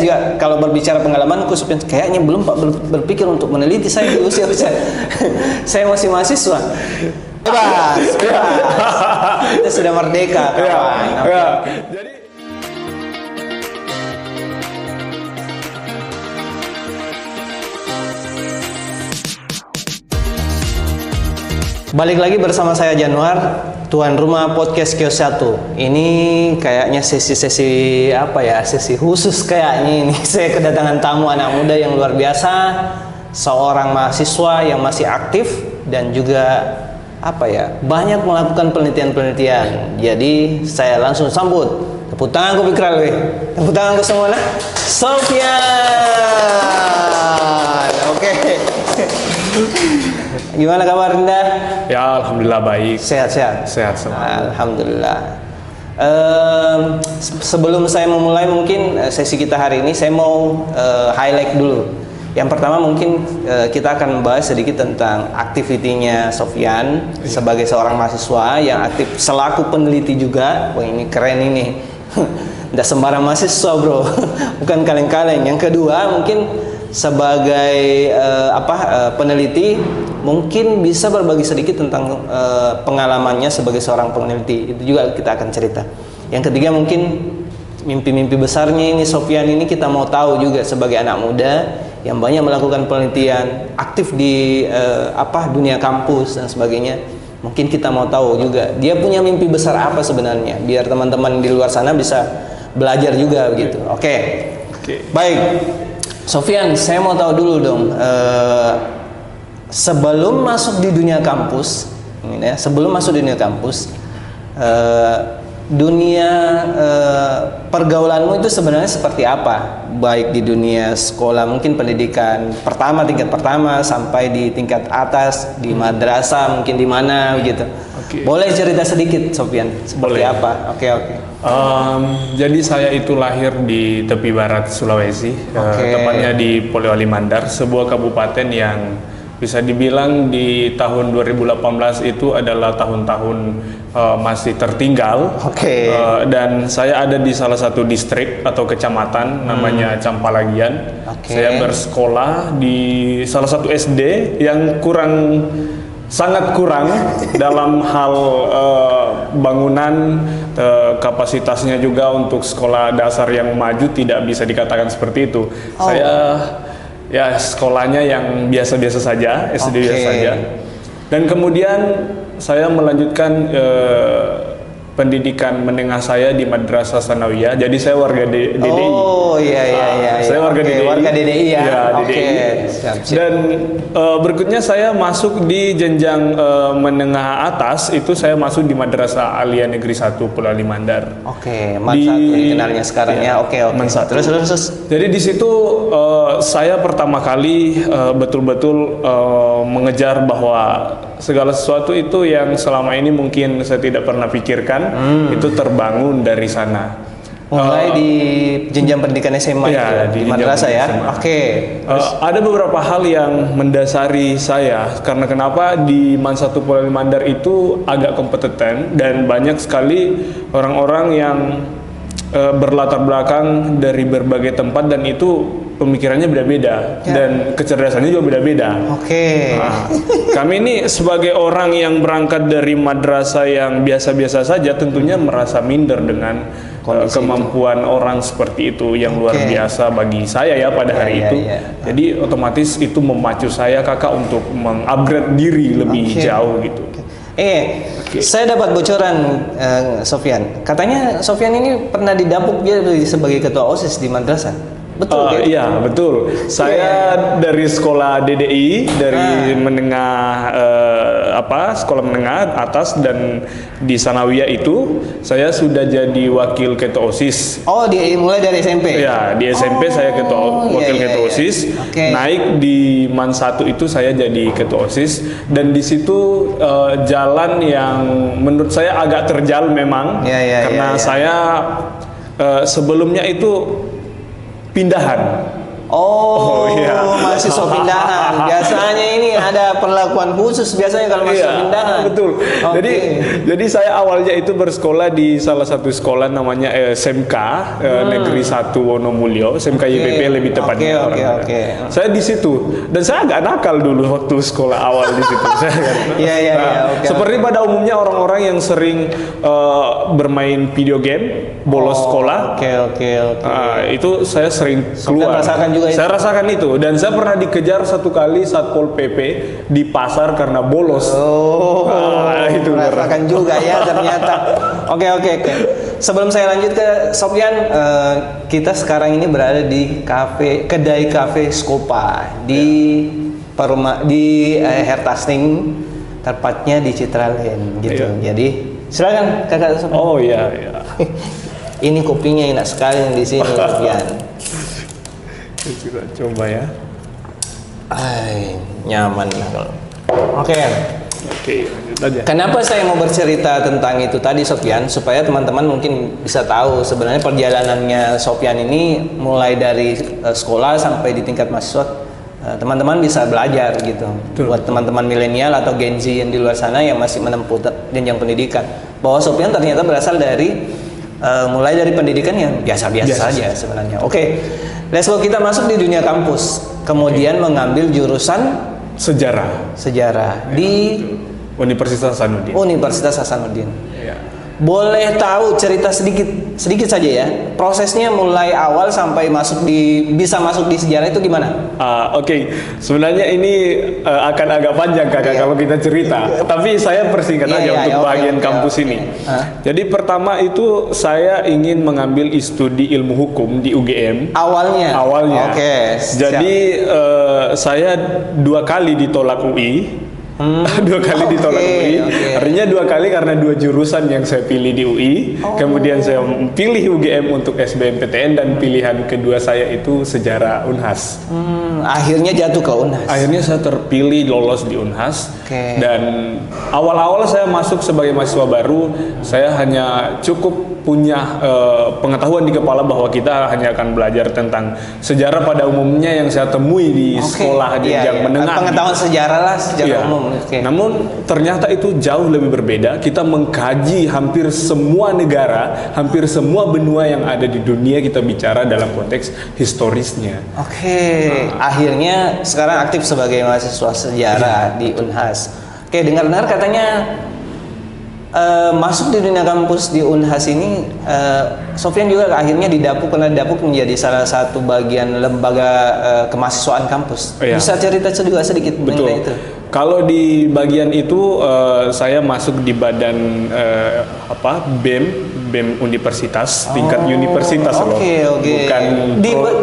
juga kalau berbicara pengalamanku, kayaknya belum Pak berpikir untuk meneliti saya di usia saya masih mahasiswa. Bebas. Kita sudah merdeka, kawan. Jadi balik lagi bersama saya Januar, tuan rumah podcast Kios 1. Ini kayaknya sesi apa ya? Sesi khusus kayaknya ini. Saya kedatangan tamu anak muda yang luar biasa, seorang mahasiswa yang masih aktif dan juga apa ya? Banyak melakukan penelitian-penelitian. Jadi saya langsung sambut. Tepuk tangan Pikral, tepuk tangan ke semua lah. Sofyan. Oke. Gimana kabar Anda? ya alhamdulillah baik. Sehat-sehat? Sehat semua. Alhamdulillah. Sebelum saya memulai mungkin sesi kita hari ini, saya mau highlight dulu. Yang pertama mungkin kita akan membahas sedikit tentang aktivitinya Sofyan sebagai seorang mahasiswa yang aktif selaku peneliti juga. Wah ini keren ini. Nggak sembarang mahasiswa bro, bukan kaleng-kaleng. Yang kedua mungkin sebagai peneliti mungkin bisa berbagi sedikit tentang pengalamannya sebagai seorang peneliti. Itu juga kita akan cerita. Yang ketiga mungkin mimpi-mimpi besarnya ini Sofyan ini kita mau tahu juga sebagai anak muda yang banyak melakukan penelitian, aktif di dunia kampus dan sebagainya. Mungkin kita mau tahu juga dia punya mimpi besar apa sebenarnya, biar teman-teman di luar sana bisa belajar juga begitu. Oke. Baik. Sofyan, saya mau tahu dulu dong, sebelum masuk di dunia kampus, dunia pergaulanmu itu sebenarnya seperti apa? Baik di dunia sekolah, mungkin pendidikan pertama, tingkat pertama, sampai di tingkat atas, di madrasah, mungkin di mana begitu. Boleh cerita sedikit, Sofyan, seperti apa? Oke. Jadi saya itu lahir di tepi barat Sulawesi, tepatnya di Polewali Mandar, sebuah kabupaten yang bisa dibilang di tahun 2018 itu adalah tahun-tahun masih tertinggal. Dan saya ada di salah satu distrik atau kecamatan namanya Campalagian. Saya bersekolah di salah satu SD yang sangat kurang dalam hal bangunan, kapasitasnya juga untuk sekolah dasar yang maju tidak bisa dikatakan seperti itu. Saya sekolahnya yang biasa-biasa saja, SD biasa saja. Dan kemudian saya melanjutkan pendidikan menengah saya di Madrasah Sanawiyah. Jadi saya warga DDI. Saya warga DDI. Warga DDI ya. DDI. Dan berikutnya saya masuk di jenjang menengah atas, itu saya masuk di Madrasah Aliyah Negeri 1 Polewali Mandar. Man 1 dikenalnya sekarang ya. Man 1. Terus. Jadi di situ saya pertama kali betul-betul mengejar bahwa segala sesuatu itu yang selama ini mungkin saya tidak pernah pikirkan itu terbangun dari sana. Mulai di jenjang pendidikan SMA di madrasah ya. Ada beberapa hal yang mendasari saya karena kenapa di Man 1 Polewali Mandar itu agak kompeten dan banyak sekali orang-orang yang berlatar belakang dari berbagai tempat dan itu pemikirannya beda-beda dan kecerdasannya juga beda-beda. Kami ini sebagai orang yang berangkat dari madrasah yang biasa-biasa saja tentunya merasa minder dengan kemampuan orang seperti itu yang luar biasa bagi saya ya pada hari itu. Jadi otomatis itu memacu saya kakak untuk mengupgrade diri lebih jauh gitu. Saya dapat bocoran Sofyan. Katanya Sofyan ini pernah didapuk dia sebagai ketua OSIS di madrasah. Betul kan? Iya, betul. Saya dari sekolah DDI, dari menengah sekolah menengah atas, dan di Sanawiyah itu saya sudah jadi wakil ketua OSIS. Mulai dari SMP? Ya, di SMP saya wakil ketua OSIS. Naik di Man 1 itu saya jadi ketua OSIS, dan di situ jalan yang menurut saya agak terjal memang, karena saya sebelumnya itu pindahan Oh, iya. mahasiswa pindahan. Biasanya ini ada perlakuan khusus biasanya kalau mahasiswa pindahan. Betul. Oke. Jadi saya awalnya itu bersekolah di salah satu sekolah namanya SMK Negeri 1 Wonomulyo, SMK YPP lebih tepatnya. Oke. Saya di situ dan saya agak nakal dulu waktu sekolah awal di situ. Iya. Oke. Seperti pada umumnya orang-orang yang sering bermain video game, bolos sekolah. Oke. Itu saya sering keluar. Saya rasakan itu dan saya pernah dikejar satu kali Satpol PP di pasar karena bolos. Itu merasakan juga ya ternyata. Oke. Sebelum saya lanjut ke Sofyan, kita sekarang ini berada di kedai kafe Skopa di Hertasning, tepatnya di Citraland gitu. Jadi silakan Kakak Sofyan. Oh iya. Ini kopinya enak sekali di sini Sofyan. Kita coba ya. Nyaman lah kalau. Oke, lanjut aja. Kenapa saya mau bercerita tentang itu tadi Sofyan? Supaya teman-teman mungkin bisa tahu sebenarnya perjalanannya Sofyan ini mulai dari sekolah sampai di tingkat mahasiswa. Teman-teman bisa belajar gitu. Betul. Buat teman-teman milenial atau Gen Z yang di luar sana yang masih menempuh jenjang pendidikan, bahwa Sofyan ternyata berasal dari mulai dari pendidikan yang biasa-biasa saja sebenarnya. Oke. Let's go, kita masuk di dunia kampus, kemudian mengambil jurusan sejarah di Universitas Hasanuddin. Ya. Boleh tahu cerita sedikit saja ya, prosesnya mulai awal sampai bisa masuk di sejarah itu gimana? Oke. Sebenarnya ini akan agak panjang Kakak kalau kita cerita, tapi saya persingkat aja untuk bagian kampus ini. Jadi pertama itu saya ingin mengambil studi ilmu hukum di UGM. Awalnya. Oke. Jadi saya 2 kali ditolak UI. 2 kali ditolak UI. Artinya 2 kali karena 2 jurusan yang saya pilih di UI. Kemudian saya pilih UGM untuk SBMPTN dan pilihan kedua saya itu sejarah Unhas. Akhirnya jatuh ke Unhas. Akhirnya saya terpilih lolos di Unhas. Dan awal-awal saya masuk sebagai mahasiswa baru, saya hanya cukup punya pengetahuan di kepala bahwa kita hanya akan belajar tentang sejarah pada umumnya yang saya temui di sekolah di jenjang menengah. Pengetahuan sejarah lah, sejarah umum. Namun ternyata itu jauh lebih berbeda. Kita mengkaji hampir semua negara, hampir semua benua yang ada di dunia, kita bicara dalam konteks historisnya. Akhirnya sekarang aktif sebagai mahasiswa sejarah di Unhas. Dengar-dengar katanya masuk di dunia kampus di Unhas ini, Sofyan juga akhirnya didapuk menjadi salah satu bagian lembaga kemahasiswaan kampus. Bisa cerita juga sedikit mengenai itu? Kalau di bagian itu saya masuk di badan BEM Universitas, tingkat universitas loh. Bukan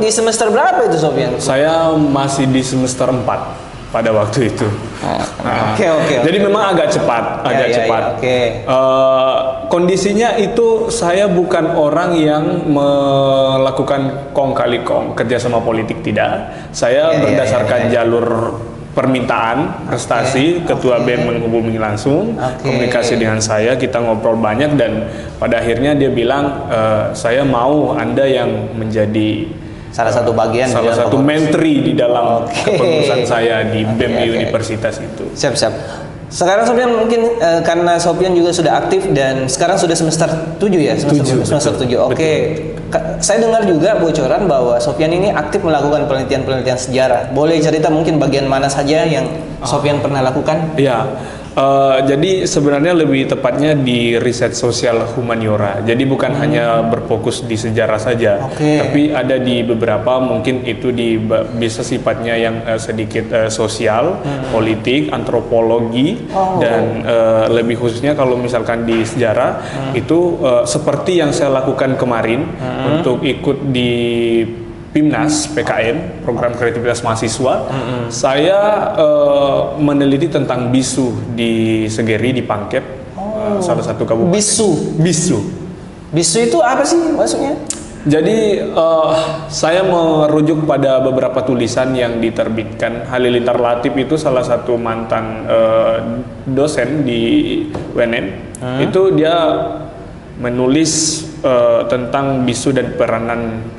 di semester berapa itu Sofyan? Saya masih di semester 4 pada waktu itu. Jadi memang agak cepat. Kondisinya itu saya bukan orang yang melakukan kong kali kong kerjasama politik, tidak. Saya berdasarkan jalur permintaan prestasi, ketua BEM menghubungi langsung, komunikasi dengan saya, kita ngobrol banyak dan pada akhirnya dia bilang saya mau Anda yang menjadi salah satu menteri di dalam kepengurusan saya di BEM Universitas itu. Siap. Sekarang Sofyan mungkin karena Sofyan juga sudah aktif dan sekarang sudah semester 7 ya? Semester 7. Saya dengar juga bocoran bahwa Sofyan ini aktif melakukan penelitian sejarah. Boleh cerita mungkin bagian mana saja yang Sofyan pernah lakukan? Iya. Jadi sebenarnya lebih tepatnya di riset sosial humaniora. Jadi bukan hanya berfokus di sejarah saja, tapi ada di beberapa mungkin itu bisa sifatnya yang sedikit sosial, politik, antropologi, dan lebih khususnya kalau misalkan di sejarah itu seperti yang saya lakukan kemarin untuk ikut di PIMNAS PKM, Program Kreativitas Mahasiswa. Saya meneliti tentang bisu di Segeri, di Pangkep, salah satu kabupaten. Bisu itu apa sih maksudnya? Jadi saya merujuk pada beberapa tulisan yang diterbitkan. Halilintar Latif itu salah satu mantan dosen di UNM. Itu dia menulis tentang bisu dan peranan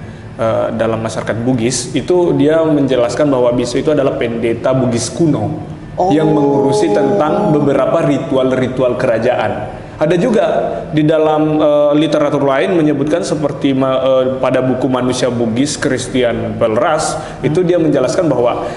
dalam masyarakat Bugis, itu dia menjelaskan bahwa Biso itu adalah pendeta Bugis kuno yang mengurusi tentang beberapa ritual-ritual kerajaan. Ada juga di dalam literatur lain menyebutkan seperti pada buku Manusia Bugis Christian Pelras, itu dia menjelaskan bahwa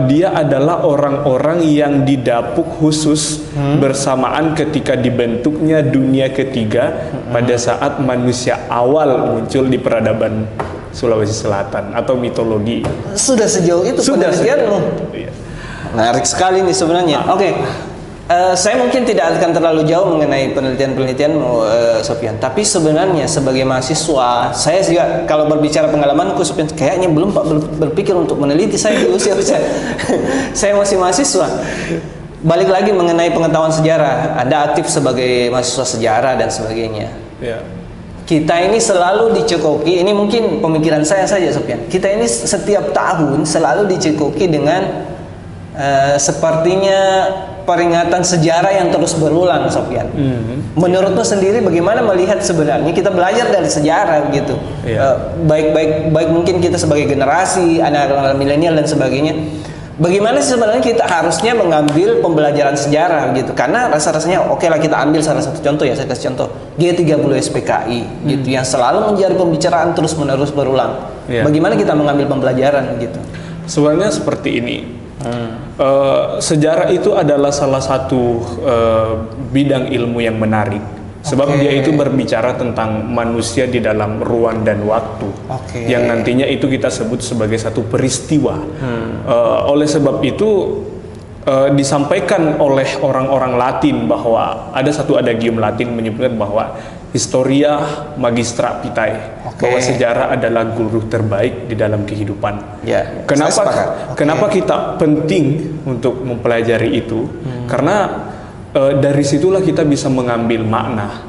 dia adalah orang-orang yang didapuk khusus bersamaan ketika dibentuknya dunia ketiga pada saat manusia awal muncul di peradaban Sulawesi Selatan atau mitologi. Sudah sejauh itu penelitianmu. Iya. Menarik sekali nih sebenarnya. Oke. Saya mungkin tidak akan terlalu jauh mengenai penelitian-penelitianmu, Sofyan. Tapi sebenarnya sebagai mahasiswa, saya juga kalau berbicara pengalamanku, Sofyan, kayaknya belum berpikir untuk meneliti saya di usia saya masih mahasiswa. Balik lagi mengenai pengetahuan sejarah, Anda aktif sebagai mahasiswa sejarah dan sebagainya. Ya. Kita ini selalu dicekoki, ini mungkin pemikiran saya saja, Sofyan. Kita ini setiap tahun selalu dicekoki dengan sepertinya peringatan sejarah yang terus berulang, Sofyan. Menurutmu sendiri bagaimana melihat sebenarnya kita belajar dari sejarah gitu? Baik mungkin kita sebagai generasi anak-anak milenial dan sebagainya. Bagaimana sih sebenarnya kita harusnya mengambil pembelajaran sejarah gitu? Karena rasa-rasanya oke lah kita ambil salah satu contoh ya, saya kasih contoh G30 SPKI gitu yang selalu menjadi pembicaraan terus-menerus berulang. Bagaimana kita mengambil pembelajaran gitu? Sebenarnya seperti ini. Sejarah itu adalah salah satu bidang ilmu yang menarik, sebab dia itu berbicara tentang manusia di dalam ruang dan waktu, yang nantinya itu kita sebut sebagai satu peristiwa. Oleh sebab itu disampaikan oleh orang-orang Latin bahwa ada satu adagium Latin menyebutkan bahwa Historia Magistra Vitae, bahwa sejarah adalah guru terbaik di dalam kehidupan. Kenapa kita penting untuk mempelajari itu? Karena dari situlah kita bisa mengambil makna,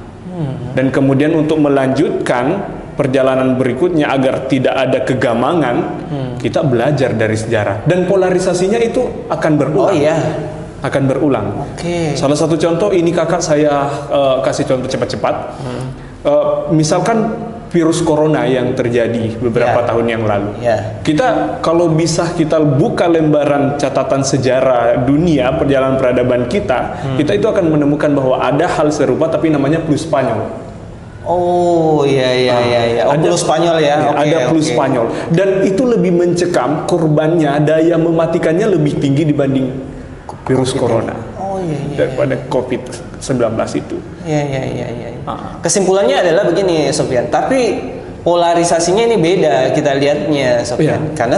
dan kemudian untuk melanjutkan perjalanan berikutnya agar tidak ada kegamangan, kita belajar dari sejarah, dan polarisasinya itu akan berulang. Akan berulang. Salah satu contoh ini kakak saya kasih contoh cepat-cepat. Misalkan virus corona yang terjadi beberapa tahun yang lalu. Kita kalau bisa kita buka lembaran catatan sejarah dunia perjalanan peradaban kita, kita itu akan menemukan bahwa ada hal serupa tapi namanya flu Spanyol. Flu Spanyol ya. Ada flu Spanyol, dan itu lebih mencekam, korbannya, daya mematikannya lebih tinggi dibanding virus corona daripada COVID-19 itu. Kesimpulannya adalah begini, Sofyan. Tapi polarisasinya ini beda kita lihatnya, Sofyan. Karena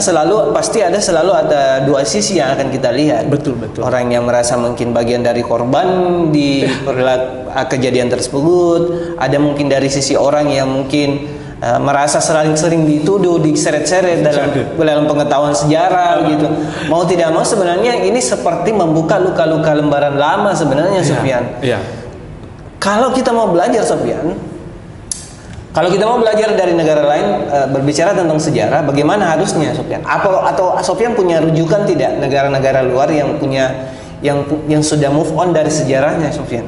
pasti selalu ada dua sisi yang akan kita lihat. Betul. Orang yang merasa mungkin bagian dari korban di kejadian tersebut, ada mungkin dari sisi orang yang mungkin merasa sering dituduh, diseret-seret dalam pengetahuan sejarah gitu. Mau tidak mau sebenarnya ini seperti membuka luka-luka lembaran lama sebenarnya, Sofyan. Kalau kita mau belajar, Sofyan, kalau kita mau belajar dari negara lain berbicara tentang sejarah, bagaimana harusnya, Sofyan? Atau Sofyan punya rujukan tidak negara-negara luar yang yang sudah move on dari sejarahnya, Sofyan?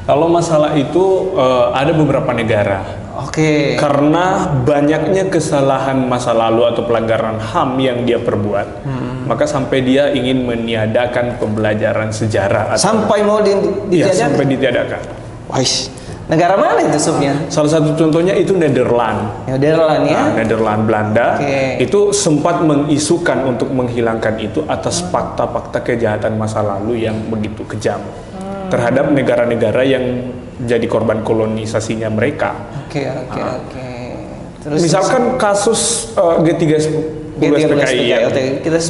Kalau masalah itu ada beberapa negara. Karena banyaknya kesalahan masa lalu atau pelanggaran HAM yang dia perbuat, maka sampai dia ingin meniadakan pembelajaran sejarah. Sampai mau ditiadakan? Sampai ditiadakan. Negara mana itu, Sofyan? Salah satu contohnya itu Nederland. Nederland, Belanda. Itu sempat mengisukan untuk menghilangkan itu atas fakta-fakta kejahatan masa lalu yang begitu kejam terhadap negara-negara yang jadi korban kolonisasinya mereka. Terus misalkan kasus G30 SPKI yang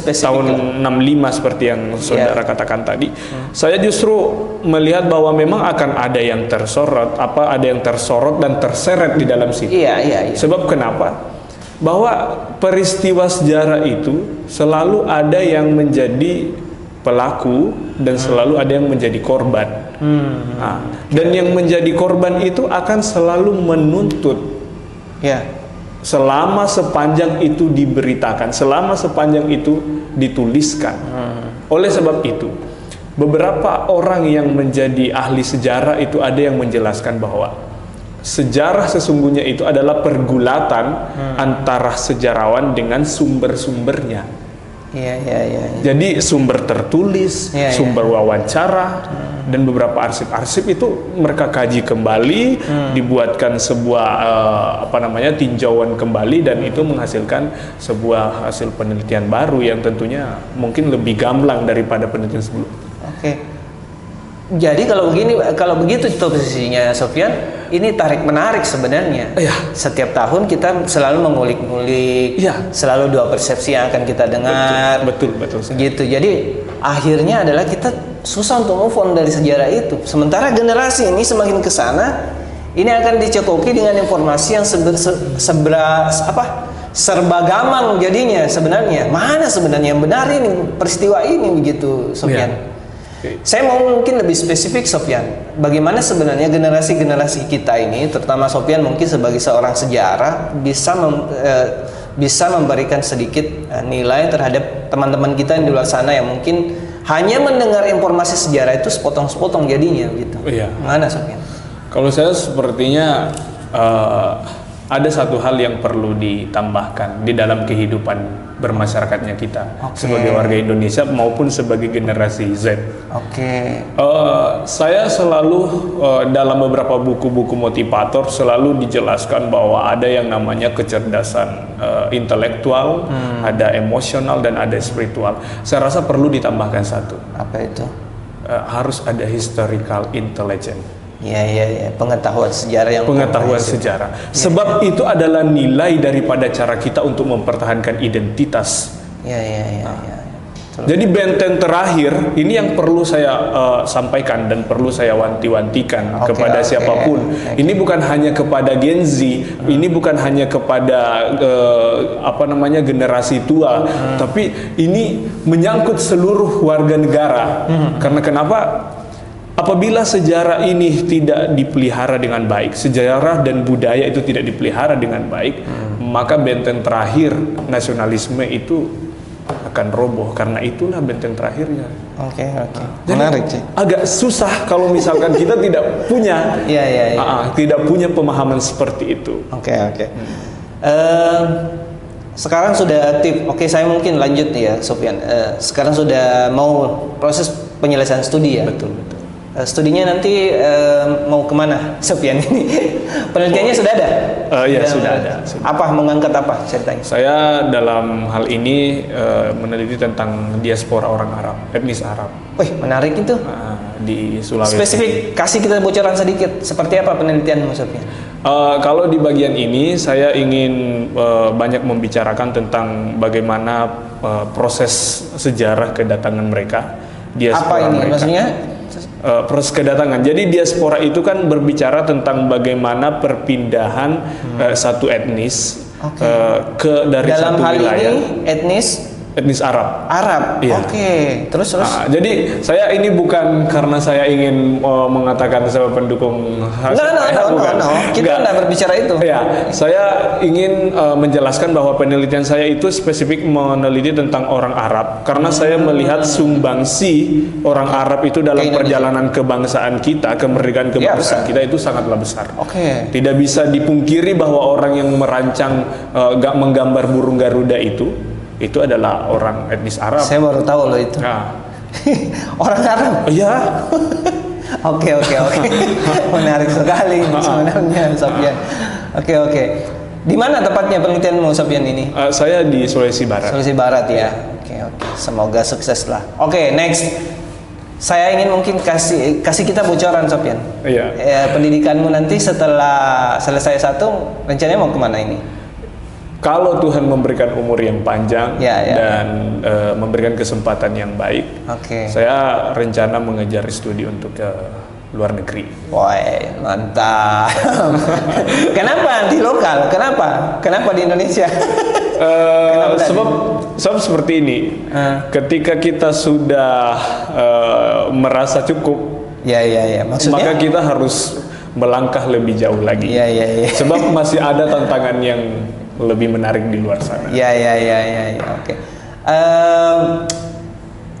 tahun 65 seperti yang saudara katakan tadi, saya justru melihat bahwa memang akan ada yang tersorot, ada yang tersorot dan terseret di dalam situ. Sebab kenapa? Bahwa peristiwa sejarah itu selalu ada yang menjadi pelaku dan selalu ada yang menjadi korban. Dan yang menjadi korban itu akan selalu menuntut. Selama sepanjang itu diberitakan, selama sepanjang itu dituliskan. Oleh sebab itu, beberapa orang yang menjadi ahli sejarah itu ada yang menjelaskan bahwa sejarah sesungguhnya itu adalah pergulatan antara sejarawan dengan sumber-sumbernya. Jadi sumber tertulis, sumber wawancara, dan beberapa arsip-arsip itu mereka kaji kembali, dibuatkan sebuah tinjauan kembali, dan itu menghasilkan sebuah hasil penelitian baru yang tentunya mungkin lebih gamblang daripada penelitian sebelumnya. Oke. Jadi kalau begitu posisinya Sofyan, ini tarik menarik sebenarnya. Setiap tahun kita selalu mengulik-ngulik, selalu dua persepsi yang akan kita dengar. Betul. Gitu. Jadi akhirnya adalah kita susah untuk move on dari sejarah itu. Sementara generasi ini semakin ke sana, ini akan dicekoki dengan informasi yang serba gamang jadinya sebenarnya. Mana sebenarnya yang benar ini peristiwa ini begitu, Sofyan? Saya mau mungkin lebih spesifik, Sofyan. Bagaimana sebenarnya generasi-generasi kita ini, terutama Sofyan mungkin sebagai seorang sejarah, bisa memberikan sedikit nilai terhadap teman-teman kita yang di luar sana yang mungkin hanya mendengar informasi sejarah itu sepotong-sepotong jadinya gitu. Mana, Sofyan? Kalau saya sepertinya ada satu hal yang perlu ditambahkan di dalam kehidupan bermasyarakatnya kita sebagai warga Indonesia maupun sebagai generasi Z. Saya selalu dalam beberapa buku-buku motivator selalu dijelaskan bahwa ada yang namanya kecerdasan intelektual, ada emosional, dan ada spiritual. Saya rasa perlu ditambahkan satu. Apa itu? Harus ada historical intelligence. Pengetahuan sejarah sejarah. Sebab itu adalah nilai daripada cara kita untuk mempertahankan identitas. Jadi benteng terakhir ini yang perlu saya sampaikan dan perlu saya wanti-wantikan kepada siapapun. Ini bukan hanya kepada Gen Z, ini bukan hanya kepada generasi tua, tapi ini menyangkut seluruh warga negara. Karena kenapa? Apabila sejarah ini tidak dipelihara dengan baik, sejarah dan budaya itu tidak dipelihara dengan baik, maka benteng terakhir nasionalisme itu akan roboh. Karena itulah benteng terakhirnya. Menarik sih. Agak susah kalau misalkan kita tidak punya, tidak punya pemahaman seperti itu. Sekarang sudah aktif. Saya mungkin lanjut ya, Sofyan. Sekarang sudah mau proses penyelesaian studi ya. Betul. Studinya nanti mau kemana, Sofyan ini? Penelitiannya sudah ada? Sudah ada. Apa, mengangkat apa ceritanya? Saya dalam hal ini meneliti tentang diaspora orang Arab, etnis Arab. Menarik itu. Di Sulawesi. Spesifik, kasih kita bocoran sedikit. Seperti apa penelitianmu, Sofyan? Kalau di bagian ini saya ingin banyak membicarakan tentang bagaimana proses sejarah kedatangan mereka, diaspora mereka. Maksudnya? Proses kedatangan. Jadi diaspora itu kan berbicara tentang bagaimana perpindahan satu etnis dari dalam satu wilayah. Dalam hal ini etnis Arab. Terus. Jadi saya ini bukan karena saya ingin mengatakan saya pendukung. Kita tidak berbicara itu. Saya ingin menjelaskan bahwa penelitian saya itu spesifik meneliti tentang orang Arab karena saya melihat sumbangsi orang Arab itu dalam perjalanan kebangsaan kita, kemerdekaan kebangsaan kita itu sangatlah besar. Tidak bisa dipungkiri bahwa orang yang merancang menggambar burung Garuda itu adalah orang etnis Arab. Saya baru tahu loh itu. Orang Arab? Iya. Oke. Menarik sekali sebenarnya, Sofyan. Oke. Di mana tepatnya penelitianmu, Sofyan ini? Saya di Sulawesi Barat. Sulawesi Barat ya. Oke. Semoga sukses lah. Next. Saya ingin mungkin kasih kita bocoran, Sofyan. Pendidikanmu nanti setelah selesai satu, rencananya mau kemana ini? Kalau Tuhan memberikan umur yang panjang dan memberikan kesempatan yang baik, saya rencana mengejar studi untuk ke luar negeri. Mantap. Kenapa di lokal? Kenapa di Indonesia? Sebab seperti ini. Ketika kita sudah merasa cukup, maksudnya? Maka kita harus melangkah lebih jauh lagi. Sebab masih ada tantangan yang lebih menarik di luar sana. Oke.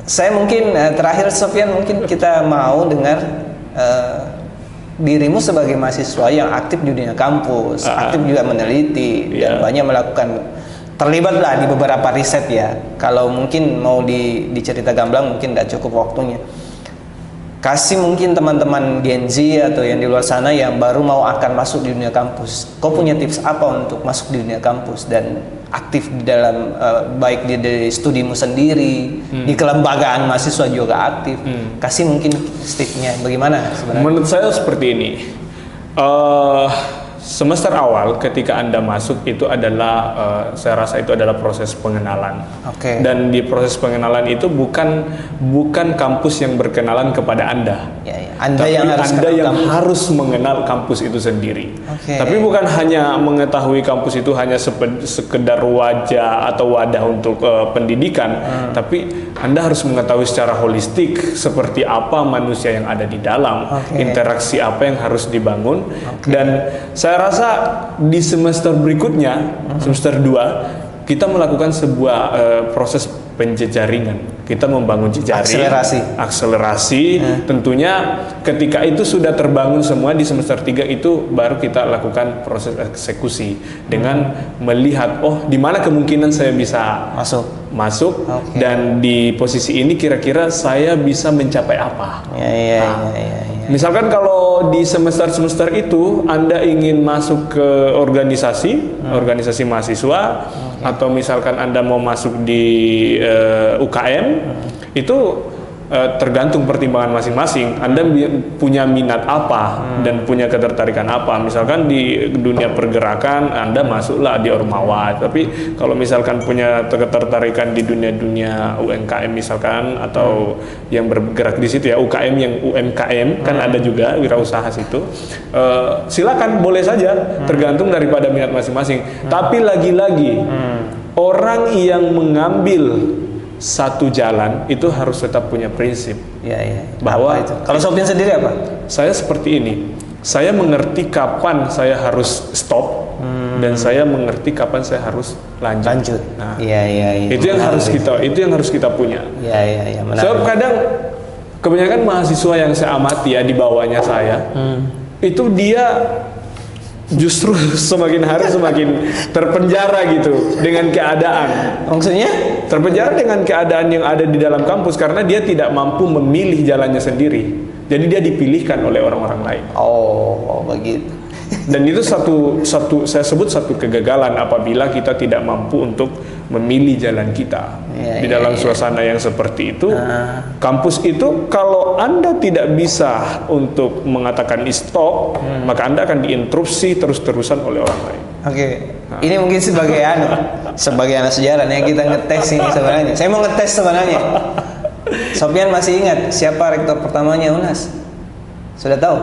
Saya mungkin terakhir, Sofyan, mungkin kita mau dengar dirimu sebagai mahasiswa yang aktif di dunia kampus, aktif juga meneliti dan banyak melakukan terlibat lah di beberapa riset ya. Kalau mungkin mau dicerita gamblang mungkin nggak cukup waktunya. Kasih mungkin teman-teman Gen Z atau yang di luar sana yang baru mau akan masuk di dunia kampus. Kau punya tips apa untuk masuk di dunia kampus dan aktif di dalam baik di studimu sendiri, di kelembagaan mahasiswa juga aktif. Kasih mungkin tipsnya bagaimana sebenarnya? Menurut saya seperti ini. Semester awal ketika Anda masuk itu adalah saya rasa itu adalah proses pengenalan. Dan di proses pengenalan itu bukan kampus yang berkenalan kepada Anda. Anda tapi yang harus mengenal kampus itu sendiri. Tapi bukan hanya mengetahui kampus itu hanya sekedar wajah atau wadah untuk pendidikan, tapi Anda harus mengetahui secara holistik seperti apa manusia yang ada di dalam, interaksi apa yang harus dibangun. Dan saya rasa di semester berikutnya, semester 2, kita melakukan sebuah proses penjejaringan. Kita membangun jejaring, akselerasi. Tentunya ketika itu sudah terbangun semua di semester 3 itu baru kita lakukan proses eksekusi dengan melihat di mana kemungkinan saya bisa masuk dan di posisi ini kira-kira saya bisa mencapai apa. Misalkan kalau di semester itu Anda ingin masuk ke organisasi mahasiswa, atau misalkan Anda mau masuk di UKM, itu tergantung pertimbangan masing-masing. Anda punya minat apa dan punya ketertarikan apa. Misalkan di dunia pergerakan Anda masuklah di Ormawa, tapi kalau misalkan punya ketertarikan di dunia UMKM misalkan, atau yang bergerak di situ ya, UKM yang UMKM kan ada juga wirausaha situ, silakan, boleh saja, tergantung daripada minat masing-masing. Tapi lagi-lagi orang yang mengambil satu jalan itu harus tetap punya prinsip. Bahwa itu. Kalau Sofyan sendiri apa? Saya seperti ini. Saya mengerti kapan saya harus stop dan saya mengerti kapan saya harus lanjut. Nah, itu yang harus kita punya. So kadang kebanyakan mahasiswa yang saya amati ya di bawahnya saya, itu dia justru semakin hari semakin terpenjara gitu dengan keadaan. Maksudnya? Terpenjara dengan keadaan yang ada di dalam kampus karena dia tidak mampu memilih jalannya sendiri. Jadi dia dipilihkan oleh orang-orang lain. Begitu. Dan itu saya sebut satu kegagalan apabila kita tidak mampu untuk memilih jalan kita di dalam suasana yang seperti itu. Kampus itu kalau Anda tidak bisa untuk mengatakan stop, maka Anda akan diinterupsi terus-terusan oleh orang lain. Ini mungkin sebagai anak sejarah yang kita ngetes ini sebenarnya. Saya mau ngetes sebenarnya. Sofyan masih ingat siapa rektor pertamanya UNAS? Sudah tahu?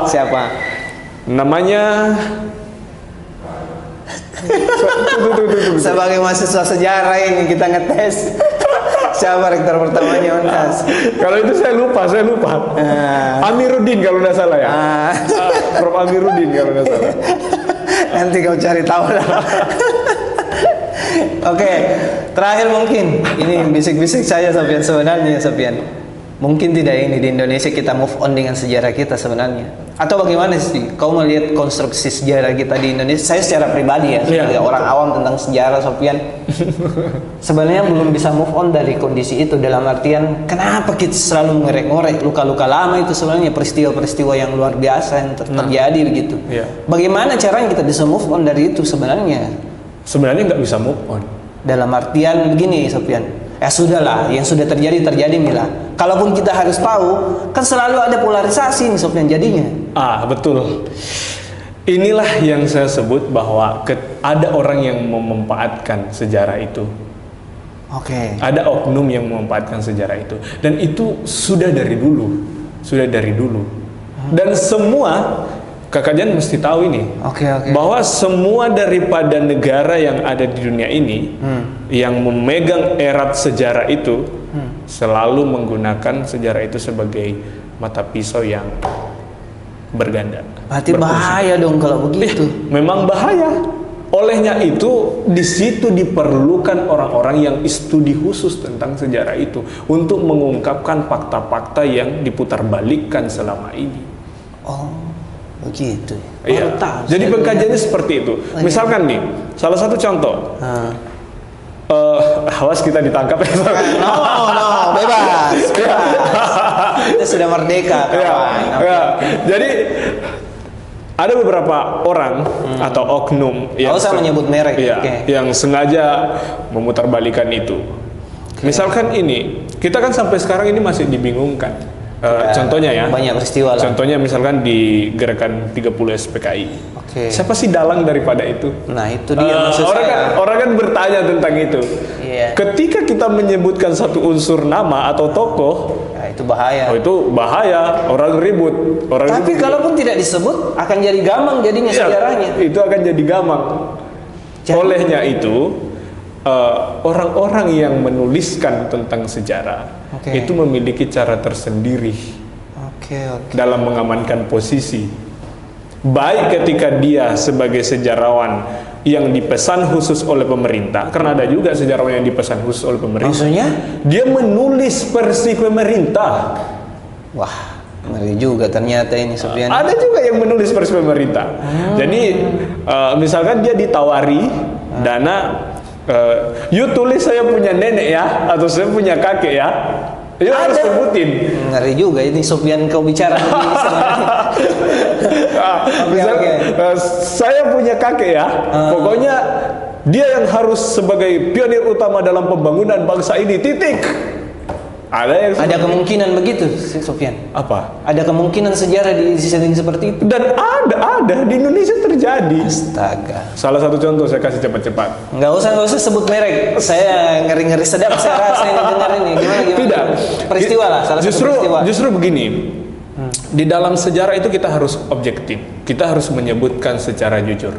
Siapa? Namanya sebagai mahasiswa sejarah ini kita ngetes siapa rektor pertamanya UNAS. Kalau itu saya lupa. Amiruddin kalau nggak salah ya. Prof. Amiruddin kalau nggak salah. Nanti kau cari tahu lah. Terakhir mungkin ini bisik-bisik saya Sofyan. Mungkin tidak ini di Indonesia kita move on dengan sejarah kita sebenarnya. Atau bagaimana sih kau melihat konstruksi sejarah kita di Indonesia? Saya secara pribadi ya, sebagai orang awam tentang sejarah, Sofyan, sebenarnya belum bisa move on dari kondisi itu. Dalam artian kenapa kita selalu ngorek-ngorek luka-luka lama itu, sebenarnya peristiwa-peristiwa yang luar biasa yang terjadi begitu. Bagaimana caranya kita bisa move on dari itu sebenarnya? Sebenarnya nggak bisa move on. Dalam artian begini, Sofyan, sudahlah, yang sudah terjadi Mila. Kalaupun kita harus tahu, kan selalu ada polarisasi nih Sofyan jadinya. Betul. Inilah yang saya sebut bahwa ada orang yang memanfaatkan sejarah itu. Ada oknum yang memanfaatkan sejarah itu, dan itu sudah dari dulu. Dan semua Kakak Jan mesti tahu ini, bahwa semua daripada negara yang ada di dunia ini yang memegang erat sejarah itu selalu menggunakan sejarah itu sebagai mata pisau yang berganda. Berarti bahaya dong kalau begitu. Memang bahaya. Oleh karena itu di situ diperlukan orang-orang yang studi khusus tentang sejarah itu untuk mengungkapkan fakta-fakta yang diputarbalikkan selama ini. Oh, begitu. Iya. Jadi pengkajiannya seperti itu. Misalkan nih, salah satu contoh. Awas kita ditangkap ya. No, bebas. Kita sudah merdeka, kawan. Jadi ada beberapa orang atau oknum yang usah menyebut merek, yang sengaja memutarbalikan itu. Misalkan ini, kita kan sampai sekarang ini masih dibingungkan. Contohnya ya, banyak peristiwa lah. Contohnya misalkan di gerakan 30 SPKI. Siapa sih dalang daripada itu? Nah itu dia maksud saya. Orang kan bertanya tentang itu. Ketika kita menyebutkan satu unsur nama atau tokoh, itu bahaya. Oh, itu bahaya, orang ribut. Tapi kalaupun tidak disebut, akan jadi gamang jadinya sejarahnya. Itu akan jadi gamang. Olehnya itu, orang-orang yang menuliskan tentang sejarah itu memiliki cara tersendiri dalam mengamankan posisi. Baik ketika dia sebagai sejarawan yang dipesan khusus oleh pemerintah, karena ada juga sejarawan yang dipesan khusus oleh pemerintah. Maksudnya? Dia menulis versi pemerintah. Wah, ngeri juga ternyata ini Sofyan. Ada juga yang menulis versi pemerintah. Jadi misalkan dia ditawari dana, you tulis saya punya nenek ya, atau saya punya kakek ya. Itu harus sebutin. Ngeri juga ini Sofyan kau bicara saya punya kakek ya. Pokoknya dia yang harus sebagai pionir utama dalam pembangunan bangsa ini, titik. Ada kemungkinan begitu, Sofyan? Apa? Ada kemungkinan sejarah di sisi seperti itu? Dan ada di Indonesia terjadi. Astaga. Salah satu contoh saya kasih cepat-cepat. Nggak usah sebut merek. Saya ngeri-ngeri sedap saya rasa ini dengar ini. Gimana? Tidak. Peristiwa lah. Salah satu peristiwa. Justru begini. Di dalam sejarah itu kita harus objektif. Kita harus menyebutkan secara jujur.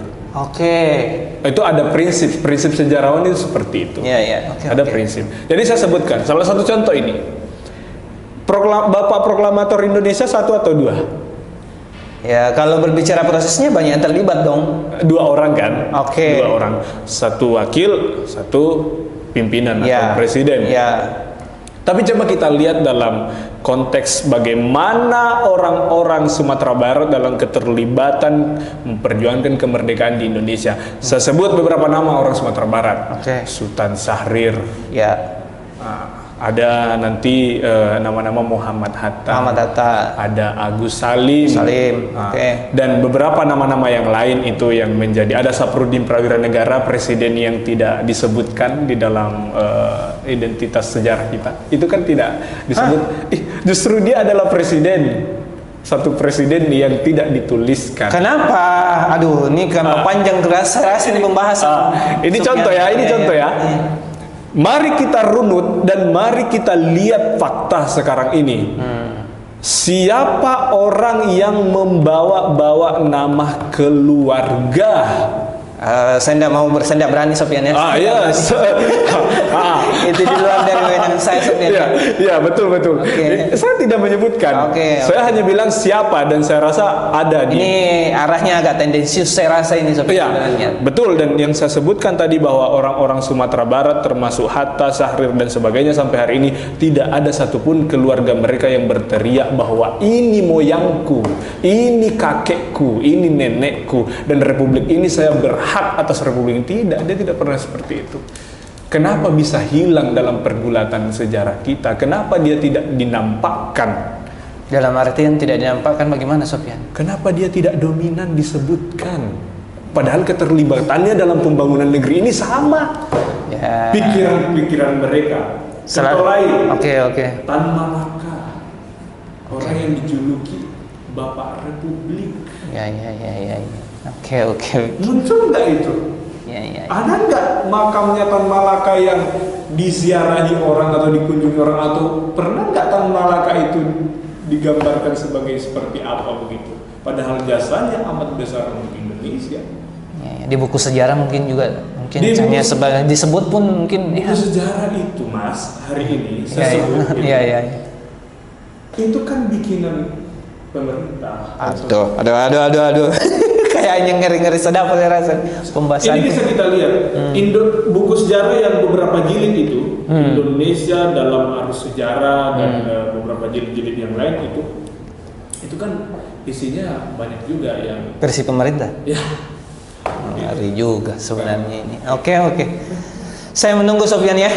Itu ada prinsip sejarawan itu seperti itu. Ada prinsip. Jadi saya sebutkan salah satu contoh ini. Bapak Proklamator Indonesia 1 atau 2? Ya, kalau berbicara prosesnya banyak yang terlibat dong. 2 orang kan? 2 orang. 1 wakil, 1 pimpinan atau presiden. Tapi coba kita lihat dalam konteks bagaimana orang-orang Sumatera Barat dalam keterlibatan memperjuangkan kemerdekaan di Indonesia. Saya sebut beberapa nama orang Sumatera Barat. Sultan Syahrir. Ada nanti nama-nama Muhammad Hatta. Ada Agus Salim. Dan beberapa nama-nama yang lain itu yang menjadi. Ada Sapruddin Prawira Negara, presiden yang tidak disebutkan di dalam identitas sejarah kita. Itu kan tidak disebut. Justru dia adalah presiden. Satu presiden yang tidak dituliskan. Kenapa? Aduh, ini kan panjang rasa ini pembahasan. Ini contoh ya, Mari kita runut dan mari kita lihat fakta sekarang ini. Siapa orang yang membawa-bawa nama keluarga? Saya tidak berani Sofyan ya. Itu di luar dari wewenang saya Sofyan. Iya, betul. Saya tidak menyebutkan. Saya hanya bilang siapa dan saya rasa ada di. Ini arahnya agak tendensius saya rasa ini Sofyan. Betul, dan yang saya sebutkan tadi bahwa orang-orang Sumatera Barat termasuk Hatta, Syahrir dan sebagainya sampai hari ini tidak ada satupun keluarga mereka yang berteriak bahwa ini moyangku, ini kakekku, ini nenekku, dan republik ini saya hak atas republik ini. Tidak, dia tidak pernah seperti itu. Kenapa bisa hilang dalam pergulatan sejarah kita? Kenapa dia tidak dinampakkan? Dalam artian tidak dinampakkan bagaimana Sofyan? Kenapa dia tidak dominan disebutkan? Padahal keterlibatannya dalam pembangunan negeri ini sama. Pikiran-pikiran mereka. Contoh lain. Tan Malaka, orang yang dijuluki Bapak Republik. Muncul nggak itu? Ada nggak makamnya Tan Malaka yang diziarahi orang atau dikunjungi orang, atau pernah nggak Tan Malaka itu digambarkan seperti apa begitu? Padahal jasanya amat besar untuk Indonesia. Di buku sejarah mungkin hanya sebagai disebut pun mungkin. Buku sejarah itu Mas hari ini saya sebut. Itu kan bikinan pemerintah. Aduh. hanya ngeri-ngeri sedap saya rasa pembahasan. Ini bisa kita lihat buku sejarah yang beberapa jilid itu Indonesia dalam arus sejarah dan beberapa jilid-jilid yang lain itu kan isinya banyak juga yang Versi pemerintah. ya Ngeri juga sebenarnya ini. Oke. Saya menunggu Sofyan ya.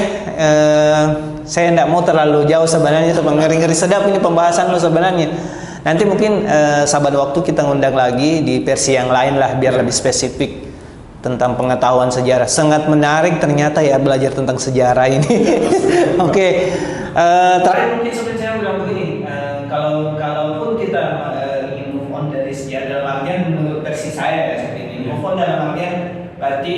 Saya tidak mau terlalu jauh sebenarnya, ngeri-ngeri sedap ini pembahasan lo sebenarnya. Nanti mungkin sahabat waktu kita ngundang lagi di versi yang lain lah biar lebih spesifik tentang pengetahuan sejarah. Sangat menarik ternyata ya belajar tentang sejarah ini. Oke. Terakhir mungkin Sobat saya bilang begini, kalaupun kita ingin move on dari sejarah dalam artian menurut versi saya ya seperti ini. Move on dalam artian berarti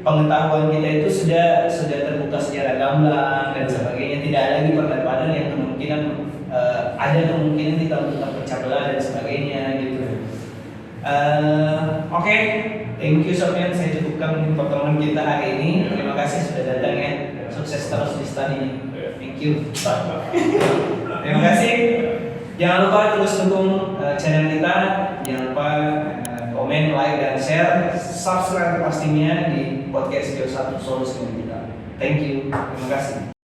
pengetahuan kita itu sudah terbuka secara gamblang dan sebagainya, tidak ada lagi perdebatan yang kemungkinan ada kemungkinan kita untuk terpecah belah dan sebagainya gitu. Oke. Thank you Sofyan, saya cukupkan pertemuan kita hari ini. Terima kasih sudah datang ya. Sukses terus di studinya. Thank you. Terima kasih. Jangan lupa terus dukung channel kita. Jangan lupa komen, like, dan share. Subscribe pastinya di podcast Bio1 Solusi kita. Thank you. Terima kasih.